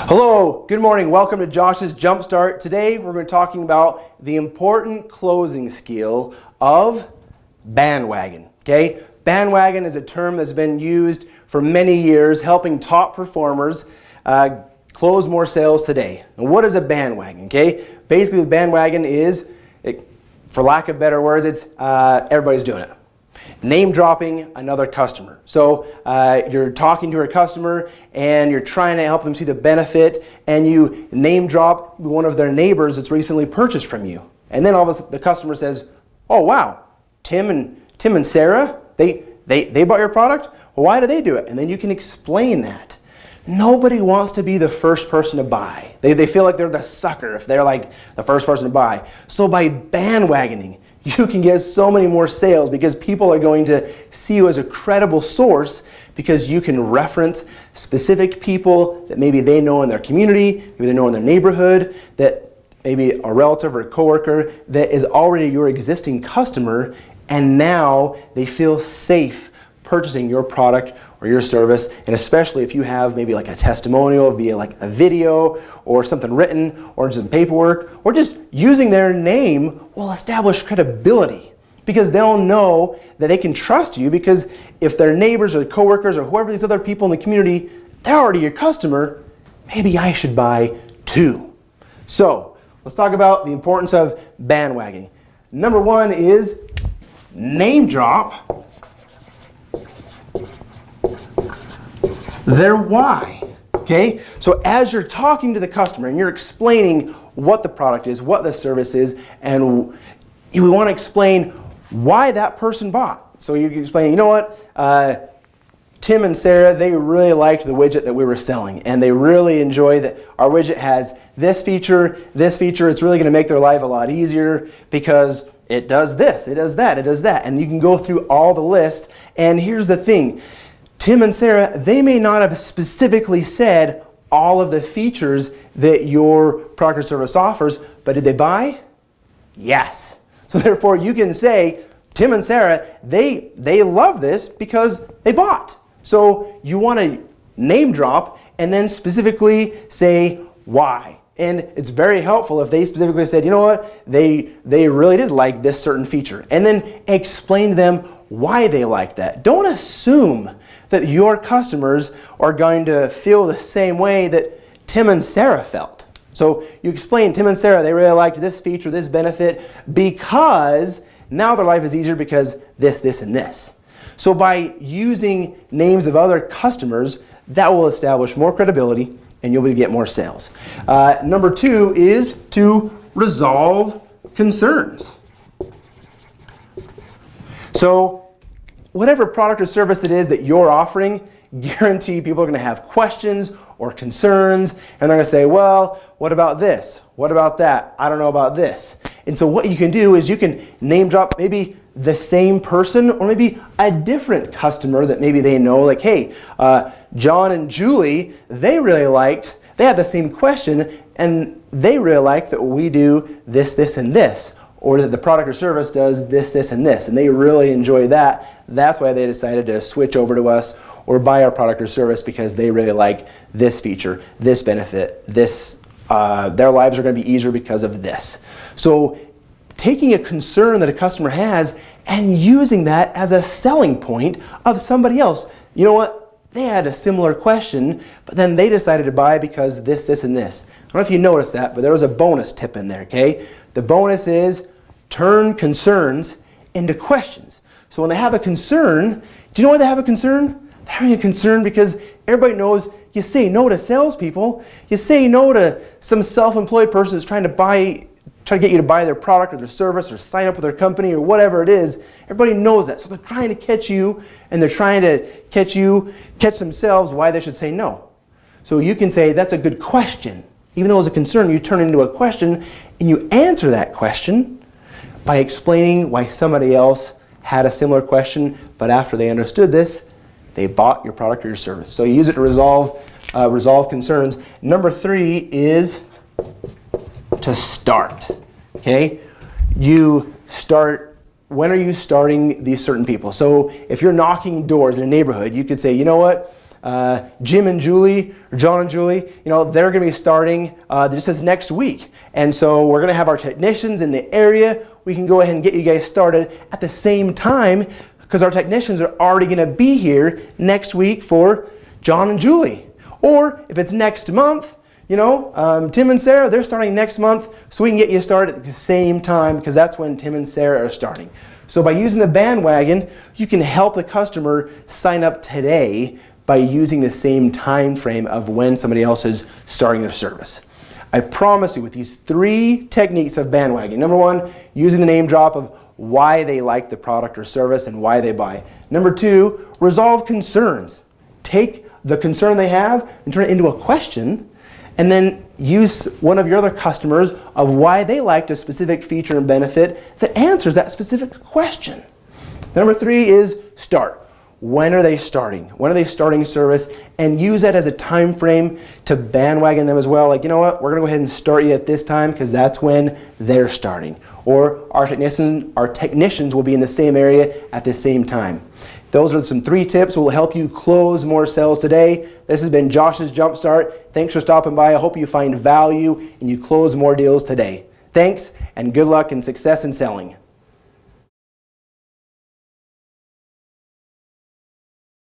Hello, good morning. Welcome to Josh's Jumpstart. Today we're going to be talking about the important closing skill of bandwagon. Okay? Bandwagon is a term that's been used for many years, helping top performers close more sales today. And what is a bandwagon? Okay? Basically, the bandwagon is, for lack of better words, it's everybody's doing it. Name dropping another customer. So you're talking to a customer and you're trying to help them see the benefit, and you name drop one of their neighbors that's recently purchased from you. And then all of a sudden the customer says, "Oh wow, Tim and Sarah, they bought your product? Well, why do they do it?" And then you can explain that. Nobody wants to be the first person to buy. They feel like they're the sucker if they're like the first person to buy. So by bandwagoning, you can get so many more sales because people are going to see you as a credible source, because you can reference specific people that maybe they know in their community, maybe they know in their neighborhood, that maybe a relative or a coworker that is already your existing customer, and now they feel safe purchasing your product or your service. And especially if you have maybe like a testimonial via like a video or something written or some paperwork, or just using their name will establish credibility, because they'll know that they can trust you, because if their neighbors or coworkers or whoever these other people in the community, they're already your customer, maybe I should buy too. So let's talk about the importance of bandwagoning. Number one is name drop their why. Okay? So as you're talking to the customer and you're explaining what the product is, what the service is, and you want to explain why that person bought. So you can explain, you know what, Tim and Sarah, they really liked the widget that we were selling, and they really enjoy that our widget has this feature, it's really going to make their life a lot easier because it does this, it does that, it does that. And you can go through all the list. And here's the thing. Tim and Sarah, they may not have specifically said all of the features that your product or service offers, but did they buy? Yes. So therefore you can say, Tim and Sarah, they love this because they bought. So you want to name drop and then specifically say why. And it's very helpful if they specifically said, you know what, they really did like this certain feature. And then explain to them why they like that. Don't assume that your customers are going to feel the same way that Tim and Sarah felt. So you explain, Tim and Sarah, they really liked this feature, this benefit, because now their life is easier because this, and this. So by using names of other customers, that will establish more credibility and you'll be able to get more sales. Number two is to resolve concerns. So whatever product or service it is that you're offering, guarantee people are going to have questions or concerns, and they're going to say, well, what about this? What about that? I don't know about this. And so what you can do is you can name drop maybe the same person or maybe a different customer that maybe they know, like, hey, John and Julie, they had the same question, and they really like that we do this, and this, or that the product or service does this, and this, and they really enjoy that. That's why they decided to switch over to us or buy our product or service, because they really like this feature, this benefit, this, their lives are going to be easier because of this. So taking a concern that a customer has and using that as a selling point of somebody else. You know what? They had a similar question, but then they decided to buy because this, and this. I don't know if you noticed that, but there was a bonus tip in there, okay? The bonus is turn concerns into questions. So when they have a concern, do you know why they have a concern? They're having a concern because everybody knows you say no to salespeople. You say no to some self-employed person who's trying to get you to buy their product or their service or sign up with their company or whatever it is. Everybody knows that. So they're trying to catch you, and they're trying to catch themselves why they should say no. So you can say that's a good question. Even though it's a concern, you turn it into a question, and you answer that question by explaining why somebody else had a similar question, but after they understood this, they bought your product or your service. So you use it to resolve concerns. Number three is to start. Okay? You start, when are you starting these certain people? So if you're knocking doors in a neighborhood, you could say, you know what, Jim and Julie, or John and Julie, they're going to be starting just as next week. And so we're going to have our technicians in the area. We can go ahead and get you guys started at the same time because our technicians are already going to be here next week for John and Julie. Or if it's next month, Tim and Sarah, they're starting next month, so we can get you started at the same time because that's when Tim and Sarah are starting. So by using the bandwagon, you can help the customer sign up today by using the same time frame of when somebody else is starting their service. I promise you with these 3 techniques of bandwagon. Number 1, using the name drop of why they like the product or service and why they buy. Number 2, resolve concerns. Take the concern they have and turn it into a question, and then use one of your other customers of why they liked a specific feature and benefit that answers that specific question. Number 3 is start. When are they starting? When are they starting service? And use that as a time frame to bandwagon them as well. Like, you know what? We're going to go ahead and start you at this time because that's when they're starting. Or our technicians will be in the same area at the same time. Those are some 3 tips that will help you close more sales today. This has been Josh's Jumpstart. Thanks for stopping by. I hope you find value and you close more deals today. Thanks and good luck and success in selling.